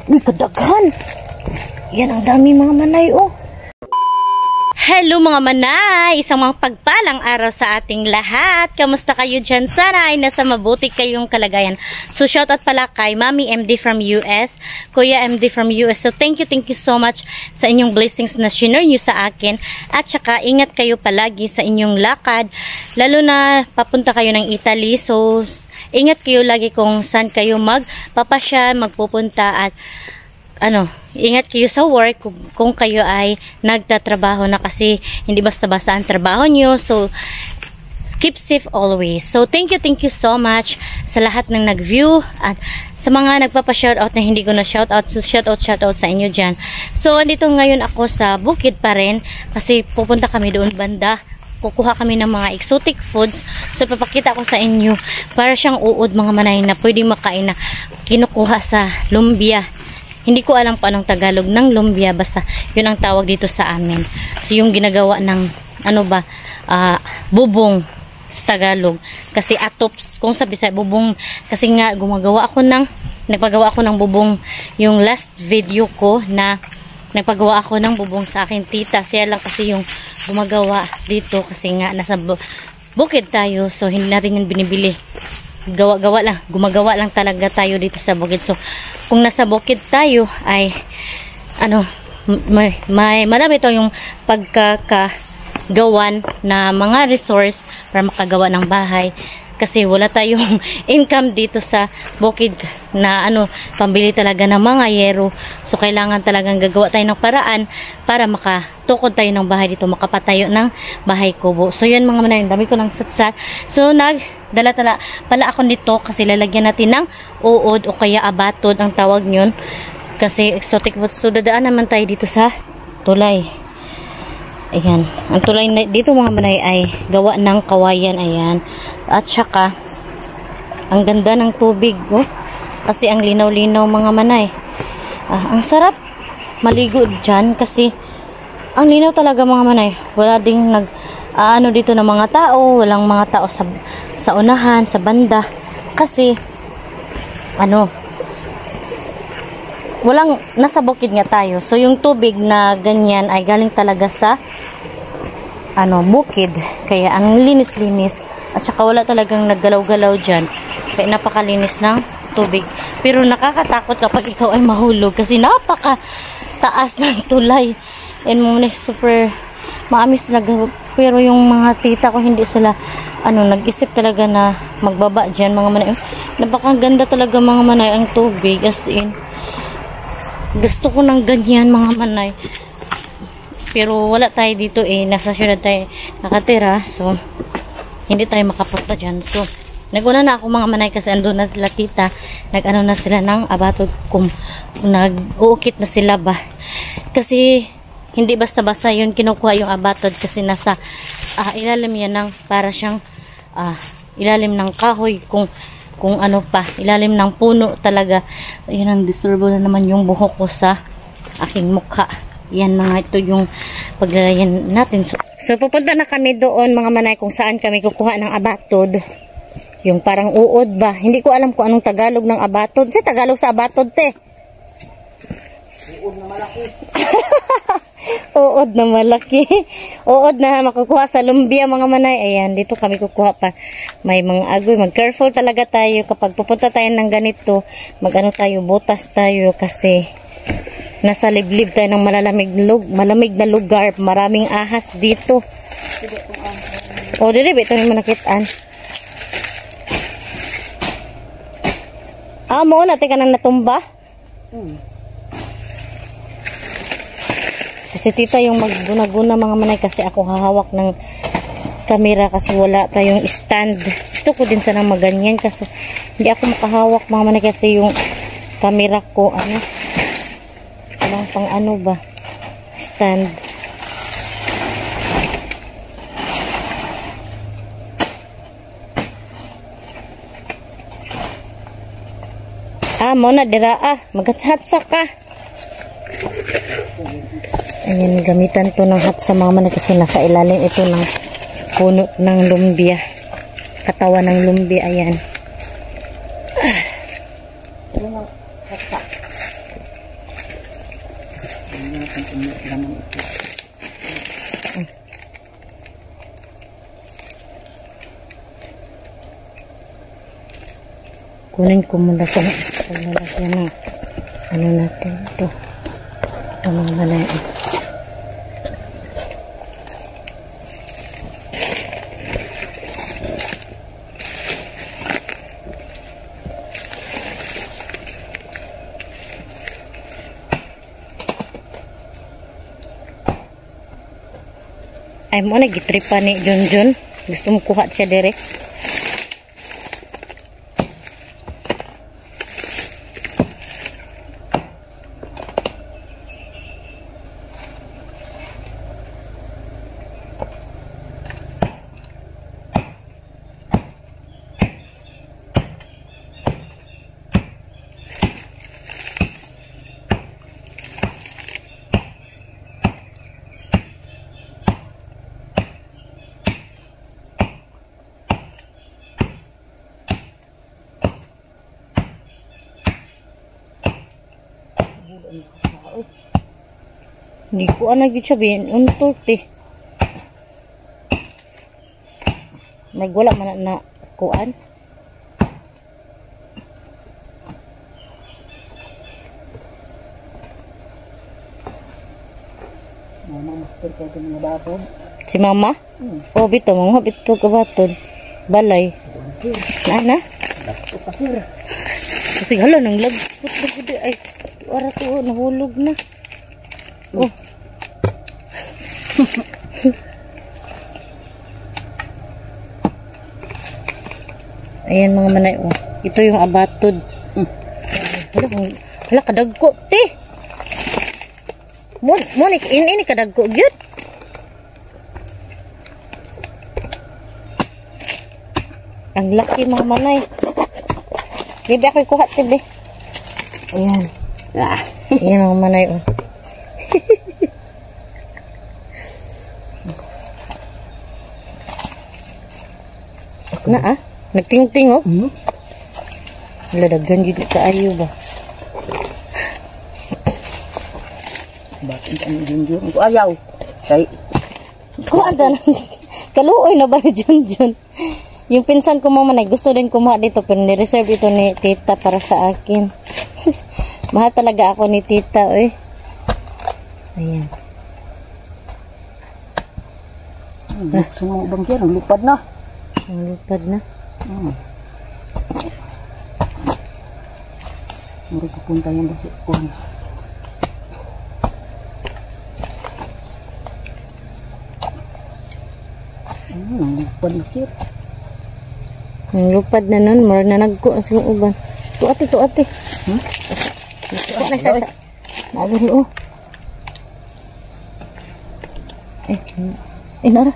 Uy, kadaghan. Yan, ang dami mga manay, oh. Hello mga manay! Isang mga pagpalang araw sa ating lahat. Kamusta kayo dyan? Sana ay nasa mabuti kayong kalagayan. So shoutout pala kay Mami MD from US, Kuya MD from US. So thank you so much sa inyong blessings na share nyo sa akin. At saka ingat kayo palagi sa inyong lakad. Lalo na papunta kayo ng Italy. So ingat kayo lagi kung saan kayo magpapasya, magpupunta at ingat kayo sa work kung kayo ay nagtatrabaho na kasi hindi basta-basta ang trabaho nyo. So, keep safe always. So, thank you so much sa lahat ng nag-view at sa mga nagpapa-shoutout na hindi ko na shoutout. So, shoutout sa inyo dyan. So, andito ngayon ako sa bukid pa rin kasi pupunta kami doon banda. Kukuha kami ng mga exotic foods. So, papakita ko sa inyo para siyang uod mga manay na pwedeng makain na kinukuha sa lumbia. Hindi ko alam pa anong Tagalog ng lumbia, basta yun ang tawag dito sa amin. So yung ginagawa ng bubong sa Tagalog. Kasi atops, kung sabi sa bubong, kasi nga nagpagawa ako ng bubong yung last video ko na nagpagawa ako ng bubong sa akin tita. Siya lang kasi yung gumagawa dito kasi nga nasa bukid tayo, so hindi natin yung binibili. Gumagawa lang talaga tayo dito sa bukid. So kung nasa bukid tayo ay marami to yung pagkakagawan na mga resource para makagawa ng bahay kasi wala tayong income dito sa bukid na pambili talaga ng mga yero. So kailangan talagang gagawa tayo ng paraan para makatukod tayo ng bahay dito, makapatayo ng bahay kubo. So yun mga manay, dami ko ng satsat. So nagdala pala ako nito kasi lalagyan natin ng uod o kaya abatod ang tawag nyon kasi exotic food. So dadaan naman tayo dito sa tulay. Ayan, ang tulay dito mga manay ay gawa ng kawayan. Ayan, at saka ang ganda ng tubig, oh, kasi ang linaw-linaw mga manay. Ang sarap maligo dyan kasi ang linaw talaga mga manay. Wala ding dito ng mga tao, walang mga tao sa unahan, sa banda kasi walang, nasa bukid nga tayo. So yung tubig na ganyan ay galing talaga sa bukid. Kaya ang linis-linis at saka wala talagang naggalaw-galaw dyan. Kaya napakalinis ng tubig. Pero nakakatakot kapag ikaw ay mahulog kasi napaka-taas ng tulay. And muna super maamis talaga. Pero yung mga tita ko hindi sila nag-isip talaga na magbaba dyan mga manay. Napakaganda talaga mga manay ang tubig as in. Gusto ko ng ganyan mga manay. Pero wala tayo dito nasa syudad tayo nakatira. So, hindi tayo makapunta dyan. So, naguna na ako mga manay kasi andun na sila tita. Na sila ng abatod kung nag-uukit na sila ba. Kasi, hindi basta-basta yun kinukuha yung abatod kasi nasa ilalim yan ng para siyang ilalim ng kahoy kung ilalim ng puno talaga. Yun ang disturbo na naman yung buhok ko sa aking mukha. Yan mga ito yung paglalayan natin. So pupunta na kami doon mga manay kung saan kami kukuha ng abatod. Yung parang uod ba. Hindi ko alam kung anong Tagalog ng abatod. Kasi Tagalog sa abatod te. Uod na malaki. Uod na malaki. Uod na makukuha sa lumbia mga manay. Ayan, dito kami kukuha pa. May mga agoy. Mag-careful talaga tayo kapag pupunta tayo ng ganito. Tayo, butas tayo kasi nasa liblib tayo ng malamig na lugar. Maraming ahas dito. O, dito ito naman nakitaan. Mo natin ka nang natumba? Kasi tita yung magguna-guna mga manay kasi ako hahawak ng camera kasi wala tayong stand. Gusto ko din sanang maganyan kasi hindi ako makahawak mga manay kasi yung camera ko pang ba stand. Mo na dira maghatsa ka. Ayan, gamitan to ng hat sa mga manay kasi nasa ilalim ito ng puno ng lumbia. Katawan ng lumbia, ayan. Tingnan natin kung may laman ito. Kunin ko muna sa paglalagyan ng ano natin ito. Ito mga manay. Ay mo na gitripa ni Junjun. Gusto mo kuha siya direct. Hindi ko anagin sabihin, untot eh. Nagwala man na kuan. Mama, master ka ito mga batod. Si mama? O, bito, mga bito ka batod. Balay. Na? Dapat pa sir. Kasi hala, nang lagpot na gudi. Ay, wala ko, nahulog na. Oh. Ayan mga manay, oh. Ito yung abatod. Hala, kadagko, te. Monik, ini kadagko, gyud. Ang laki mga manay. Bibi ako kuha, tibi. Ayan. Ayan mga manay, oh. Na ah, nagting-ting oh. Ladaghan gid kaayo ba. Bakit ang Junjun ko ayaw? Kay Kuha na. Kaluoy na ba ni Junjun? Yung pinsan ko mamanay, gusto din kumuha dito pero ni-reserve ito ni tita para sa akin. Mahal talaga ako ni tita, eh. Ayan. Buksan mo bang kaya, lupad na. Ang lupad na. Murag pupunta yan sa kuhan. Lupad na kaya. Ang lupad na nun, marag na nagko sa uban. Tuati. Tuati na sa nagari, oh. Nara.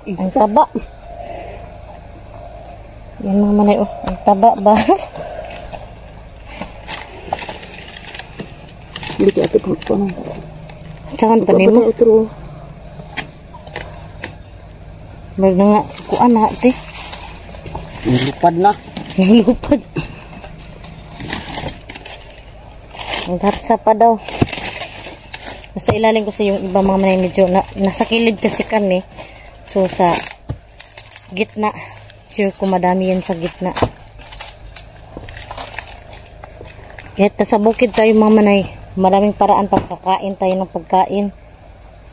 Ang taba. Yan mga manay, oh. Ang taba ba? Hindi kaya ito kung ito. Saan pa nimo? Ito. Marag na nga, kuan na, te. Lupad na. Lupad. Ang hatsa pa daw. Nasa ilalim kasi yung iba mga manay medyo nasa kilid kasi kami. So sa gitna. Sure ko madami yan sa gitna. Kahit sa bukid tayo mga manay. Maraming paraan pagkakain tayo ng pagkain.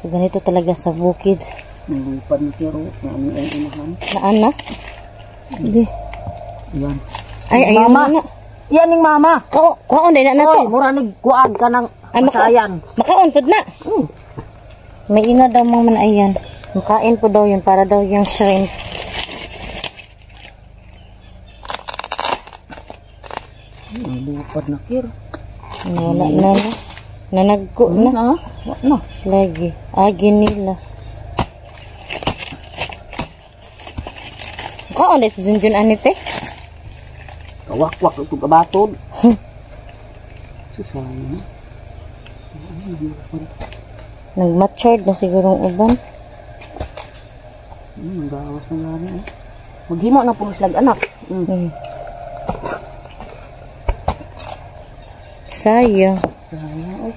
So ganito talaga sa bukid. Lupad na kero. Naan ang inahan. Naan na? Hindi. Yan. Ay, ayun mama. na. Yan yung mama. Kuhaon din na to. Oy, mura nagkuhaan ka ng masayan. Makaon po na. May ina daw mga man ayan. Makain po daw yun para daw yung shrimp. Lupad na kero. Wala na. Nanagko na. Wala. Lagi. Agi nila. Makaon din sa Junjun anite. Kawakwak ito kabatod. Susayang. Nag-matured na sigurong uban. Gawas na gani. Maghimo na pulos lag anak. Sayang. Sayang ay.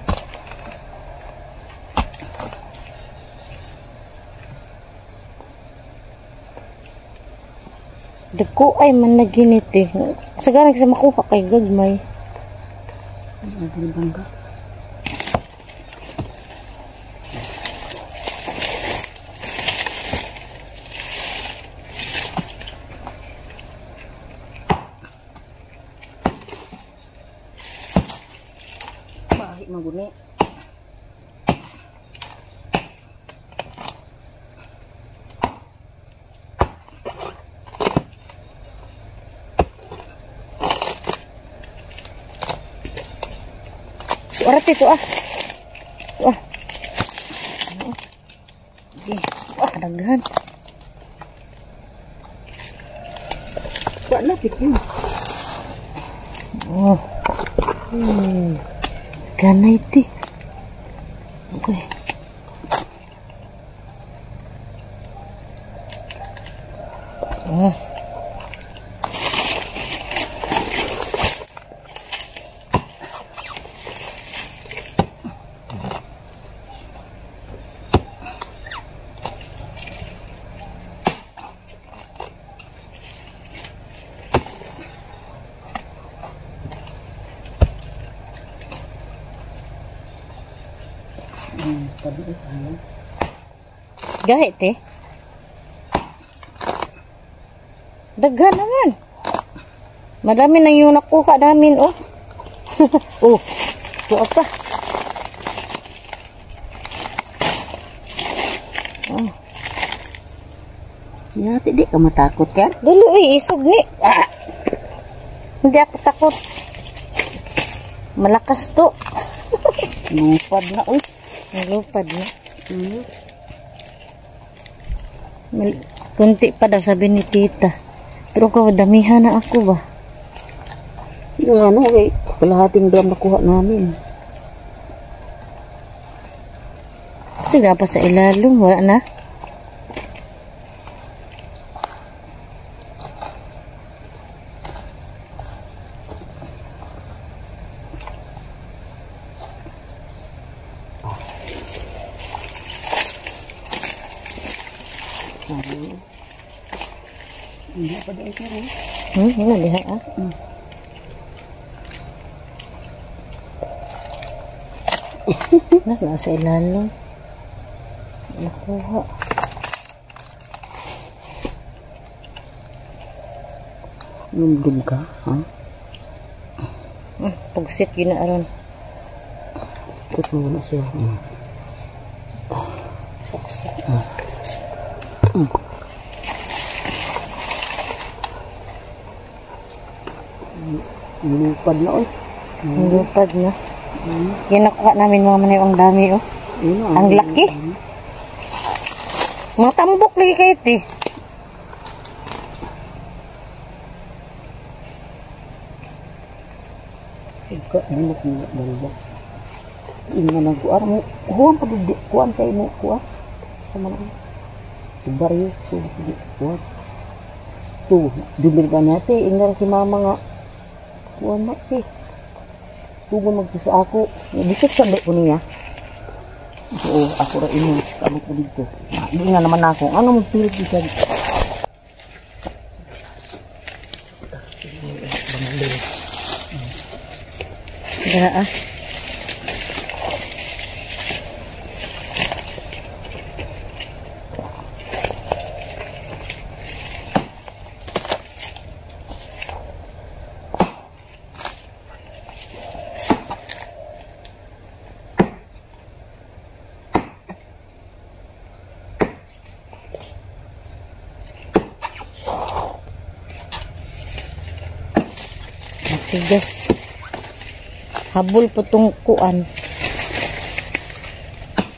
Dako ay man na ginit eh. Sagaran sa makuha kay gagmay. Nagulban ka. Bahi maguni. Arat ito ah. Wah. Okay. Wah, kadaghan. Wala lapit yun. Oh. Ganay ti. Okay. Oh. Gahit eh. Daghan naman. Madami na yung nakuha namin oh. Oh. Ito pa. Oh. Yati di ka matakot ka? Dalo eh, isog ni. Ah. Hindi ako takot. Malakas to. Lupad na uy. Nalupad na. Kunti pa daw sabi ni tita. Pero damihan na ako ba? Yung ano eh, kalahating drum nakuha namin. Sige pa sa ilalong, wala na. Hindi pa dahil sir eh. Wala liha ah. Nasa ilalong. Nakuha. Lumdum ka, ha? Pagsit ginaaron. Kutulo na siya. Lupad na oy. Lupad na. Yan nakuha namin mga manay ang dami oh. Ang laki. Mga tambok lagi kayo eh. Ika, bulok na dalawa. Ina nag-uar mo. Huwag pa di kuwan kayo mo. Kuwan. Sama na. Baryo. So, di kuwan. Ito, dumil ka natin. Ingar si mama nga. Kuwan na eh. Tugon magpisa ako. Bisip sabi ko niya. Oo, ako rin mo. Sabi ko dito. Hindi nga naman ako. Ano mong pilit bisa? Dara ah. Tigas. Habol po tong kuan.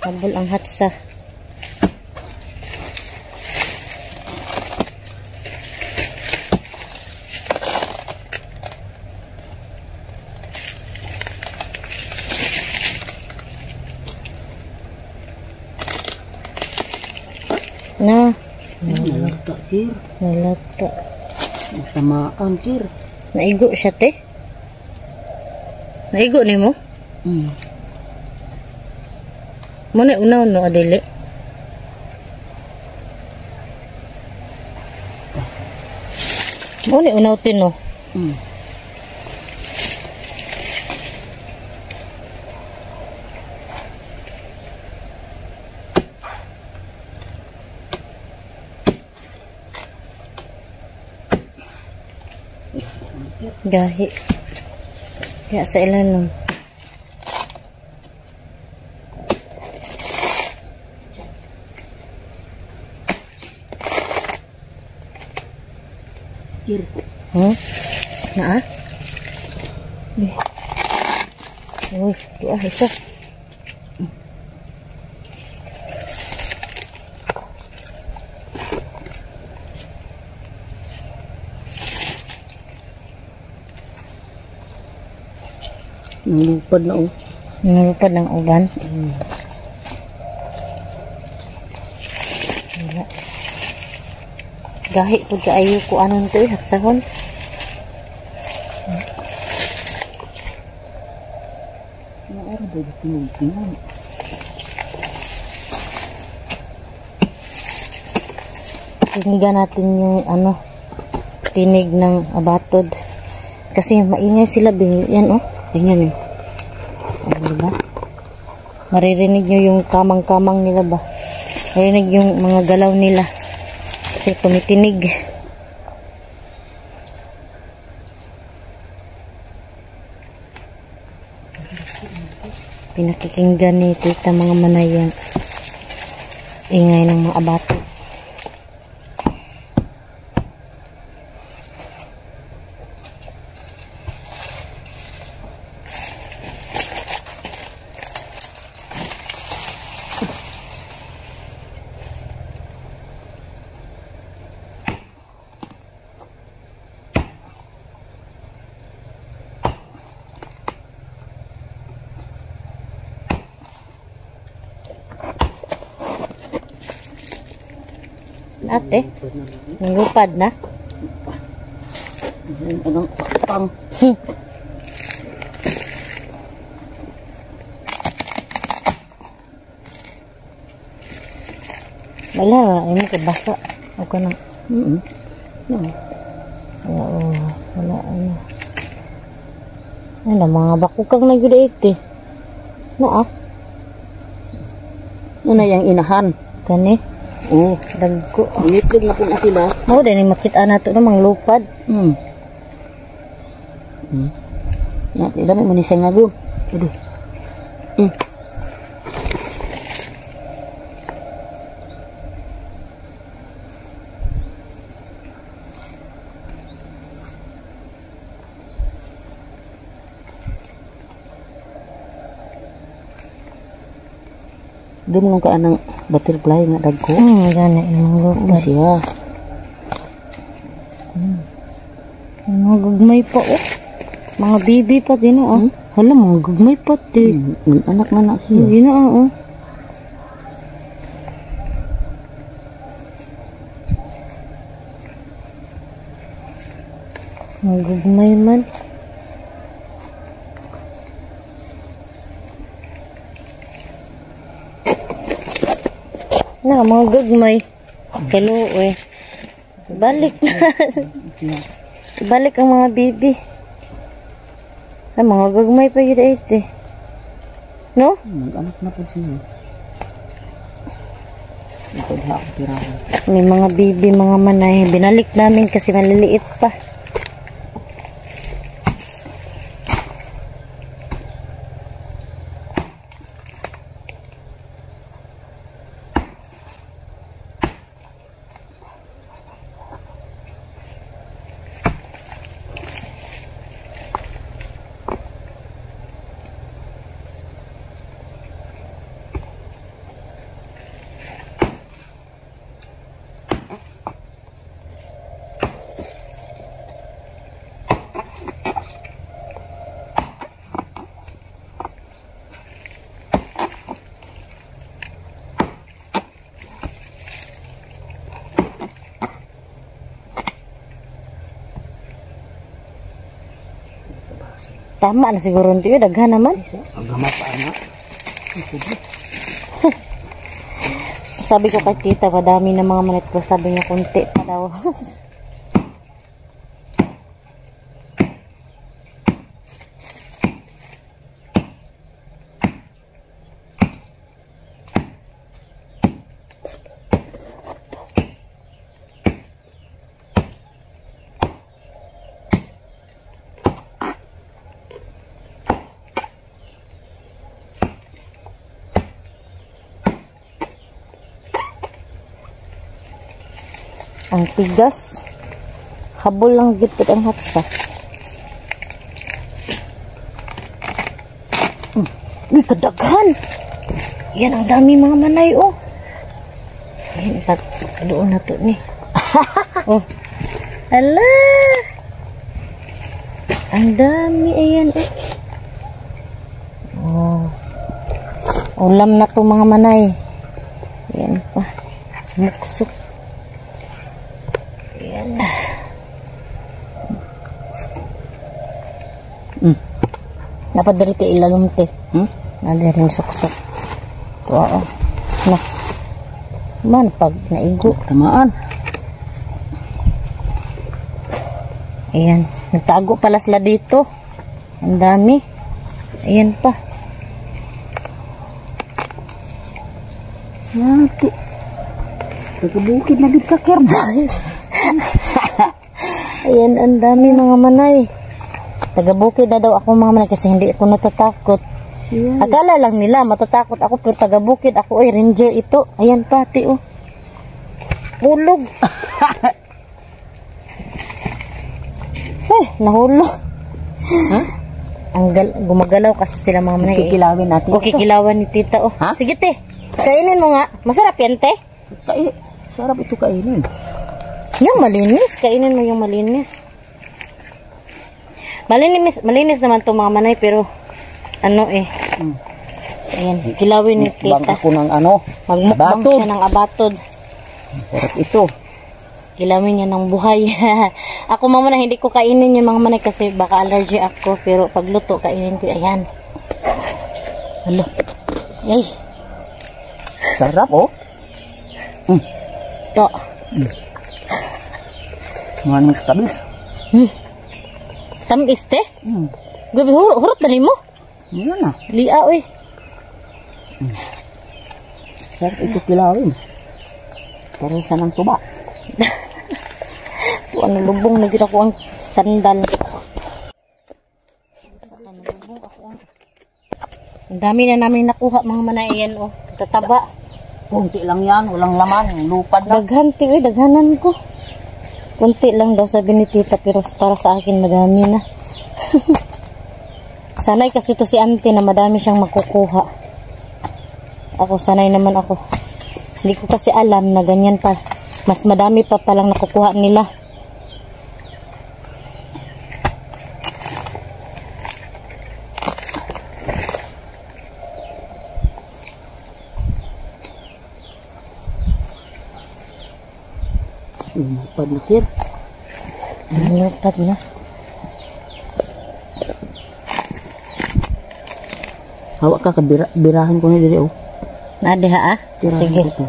Habol ang hatsa. Na. Nalata, Kir. Nalata. Samaan, Kir. Naigo siya, te? Naigo ni mo? Muna unaw no, adili. Muna unaw tin no. Gahi. Kaya sa ilan Kir. Naa? Uy, isa. Nalupad na oh. Nalupad ng uban. Wala. Gahi po kaayo ko anong ito haksahon. Naara ba gusto mong tingnan? Tingnan natin yung tinig ng abatod. Kasi maingay sila. Yan oh. Tingnan eh. Diba? Maririnig nyo yung kamang-kamang nila ba? Maririnig yung mga galaw nila. Kasi tumitinig. Pinakikinggan ni tita mga manayang ingay ng mga abatod. Ate, nalupad na. Anong pang? Wala, ini kebasa. Ako na. Wala ano, mga bakukang nagdait eh. Naa? Ano yung inahan? Kani? Oh, dagko. Itlog na po na sila. Oo, dahil makita na ito namang lupad. Yan, ilan mo ni siya nga go. Aduh. Doon nung kaanang butterfly nga dagko. Gana yung lupad. Siya. Mga gugmay pa oh. Mga bibi pa din oh. Hala, mga gugmay pa din. Anak na siya. Hindi na oh. Mga gugmay man. Na, mga gugmay. Kalo eh. Balik na. Balik ang mga bibi. Ay, mga gugmay pa yun eh. No? Mag-anak na po siya. Ito diha ako tirahan. May mga bibi, mga manay. Binalik namin kasi maliliit pa. Tama na siguro nito, daghan naman. Ang gamat pa na. Sabi ko kay tita, madami na mga manit ko. Sabi niya, konti pa daw. Ang tigas. Habol lang gipit ang hatsa. Uy, kadaghan. Yan, ang dami mga manay, oh. Yan, doon na to, ni. Oh. Ala. Ang dami, ayan, oh. Oh. Ulam na to mga manay. Yan pa. Sumuksok. Ayan. Dapat dari ti ilalom te. Nadirin suksok. Wow. Nah. Man pag naigo. Tamaan. Ayan. Nagtago pala sila dito. Ang dami. Ayan pa. Nati. Nagabukid na dito ka, Kerbay. Ayan, ang dami mga manay. Taga-bukid na daw ako mga manay kasi hindi ako natatakot. Yeah. Akala lang nila matatakot ako pero taga-bukid ako ay ranger ito. Ayan pati oh. Hulog. Nahulog. Huh? Gumagalaw kasi sila mga manay. Kikilawin natin. O kikilawan ni tita oh. Ha? Sige te. Kainin mo nga. Masarap yan te. Sarap ito kainin. Yung malinis. Kainin mo yung malinis. Malinis naman to mga manay pero ano eh. Ayan, kilawin ni tita. Bang ako ng ano? Magmukbang abatod. siya ng abatod. Sarap ito. Kilawin niya ng buhay. Ako mga manay, hindi ko kainin yung mga manay kasi baka allergy ako. Pero pagluto, kainin ko. Ayan. Alo. Ay. Sarap oh. Ito. Manong stabis. Tamis te? Gabi, hurot dali mo. Yan na. Lia, oy. Sarap ito kilawin. Parang siya ng tuba. Ano, lubong na kita ko ang sandal. Ang dami na namin nakuha mga manay. Ayan oh. Tataba. Kunti lang yan. Walang laman. Lupad lang. Daghan, oy. Daghanan ko. Kunti lang daw sabi ni tita pero para sa akin madami na. Sanay kasi to si auntie na madami siyang makukuha. Ako sanay naman ako. Hindi ko kasi alam na ganyan pa. Mas madami pa palang nakukuha nila. Lupad na kid. Lupad na. Hawak ka, birahan ko na diri oh. Nade ha ah? Birahan Sige. ko to.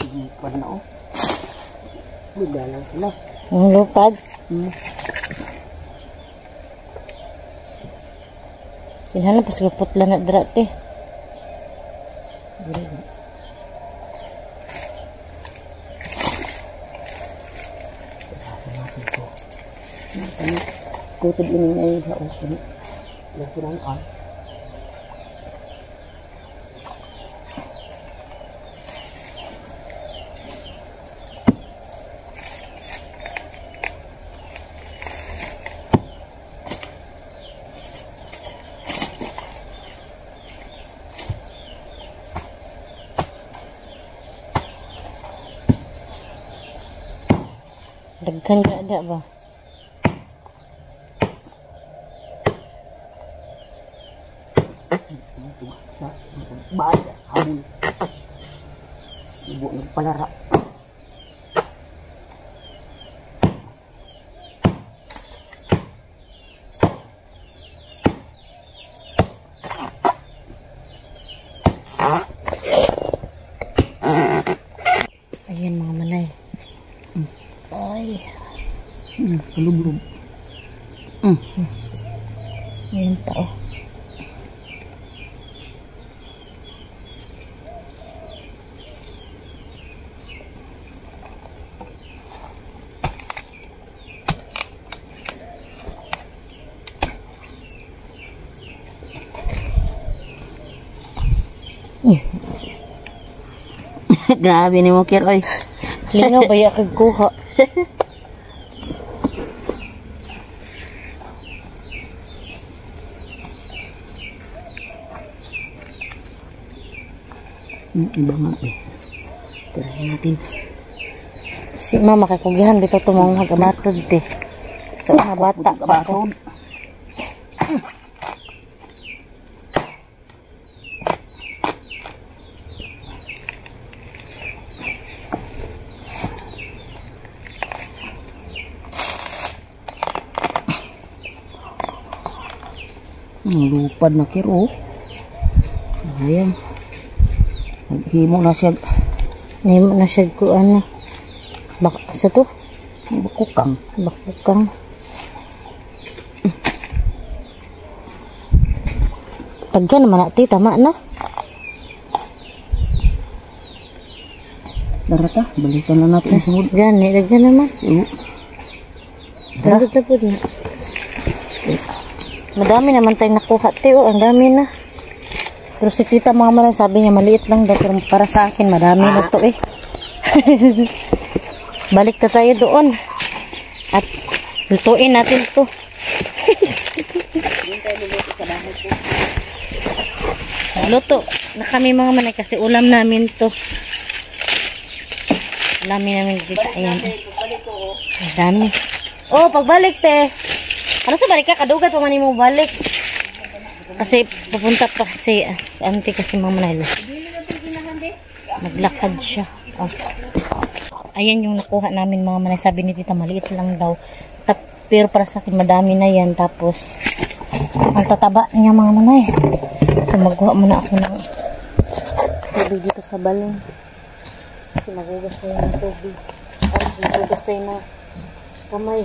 Lupad na oh. Lugalang sila. Ang lupad. Kinahanglan pa sila putla na drate. Kutod ini ngayon sa open. Lagi lang ay. Daghan gak ada ba? Sa baya habol. Ibu nagpalara. Ayan mga manay. Ay. Kalubrob. Ayan tao. Grabe ni mo Kiroy. Lingaw ba ya kagkuha? Iba nga eh. Tirahin natin. Si mama kay kugihan dito tumong hagamatod te. So na bata pa ko. Lupad na Kiro. Ayan. Naghimo na siya. Nahimo na siya ko ano. Bak sa to? Bakukang. Bakukang. Taggan naman natin, tama na. Darata, balikan na natin sunod. Gani, daggan naman. Oo. Dagdag na po din. Madami naman tayong nakuha, Teo. Ang dami na. Pero si tita mga malang sabi niya maliit lang daw. Pero para sa akin, madami na to eh. Balik na tayo doon. At lutuin natin to. Luto na kami mga manay kasi ulam namin to. Ulam namin dito. Ayan. Ang dami. Oh, pagbalik te. Ano sa balik ka? Kadugat pa man mo balik. Kasi pupunta pa si auntie kasi mama na naglakad siya. Oh. Ayan yung nakuha namin mga manay. Sabi ni tita maliit lang daw. Pero para sa akin madami na yan. Tapos ang tataba niya mga manay. So magkuha muna ako ng tubig dito sa balon. Kasi magugas tayo ng tubig. Ay, magugas tayo ng kamay.